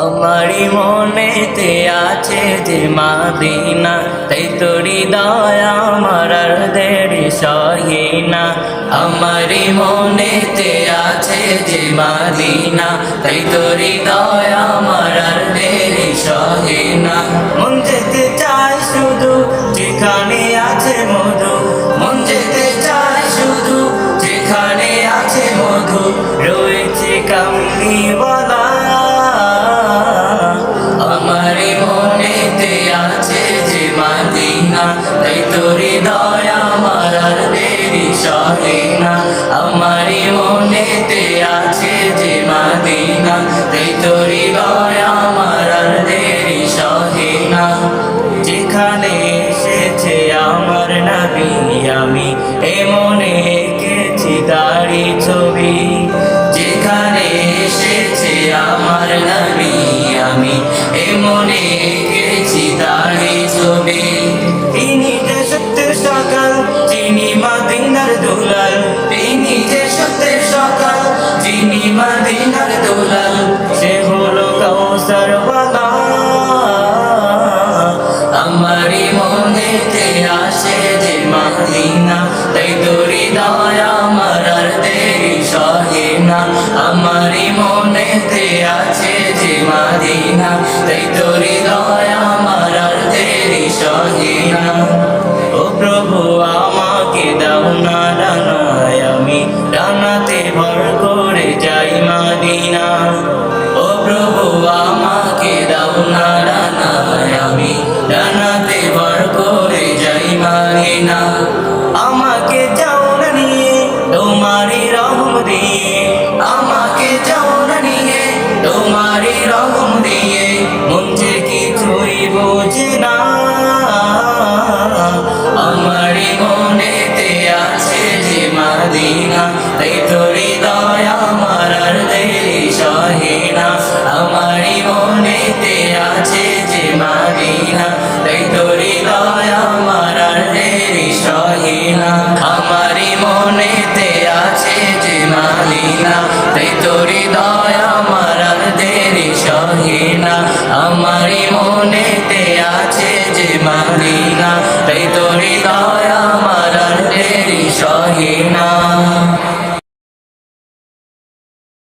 আমারি মনেতে আছে যে মাদিনা, তাই তোর হৃদয় আমার আর দেরি সহে না। আমারি মনেতে আছে যে মাদিনা, তাই তোর হৃদয় আমার আর দেরি সহে না। মন যেতে চায় শুধু যেখানে আছে মধু, মন যেতে চায় শুধু যেখানে আছে মধু, রয়েছে কামলিওয়ালা। আমারি মনেতে আছে যে মাদিনা, তাই তোর হৃদয় আমার আর দেরি সহে না। আমারি মনেতে আছে যে মাদিনা, তাই তোর হৃদয় আমার আর দেরি সহে না। যেখানে এসেছে আমার নবী, আমি এমনে এঁকেছি তারি ছবি। যেখানে এসেছে আমার নবী, আমি এমনে এঁকেছি তারি ছবি। তিনি যে সত্যের সকাল, যিনি মদিনার দুলাল, তিনি যে সত্যের সকাল, যিনি মদিনার দুলাল, সে হলো কাউসার ওয়ালা। আমারি মনেতে আসে যে মাদিনা, তাই তোর হৃদয় আমার আর দেরি সহে না। আমারি মনেতে আছে যে মাদিনা, তাই তোর হৃদয় আমার আর দেরি সহে না। ও প্রভু আমাকে দাও না ডানায়, আমি ডানাতে ভর করে যাই মাদিনা। ও প্রভু আমাকে দাও না ডানায়, আমি ডানাতে ভর করে যাই মাদিনা। আমাকে যাও না নিয়ে তোমারি রহম দিয়ে, আমাকে যাও না নিয়ে তোমারি রহম দিয়ে, মন যে কিছুই বোঝে না। আমারি মনেতে আছে যে মাদিনা, তাই তোর হৃদয় আমার আর দেরি সহে না। আমারি মনেতে আছে যে মাদিনা, তাই তোর হৃদয় আমার আর দেরি সহে না। আমারি মনেতে আছে যে মাদিনা, তাই তোর হৃদয় আমার আর দেরি সহে না। আমারি মনেতে আছে যে মাদিনা, তাই তোর হৃদয় আমার আর দেরি সহে না।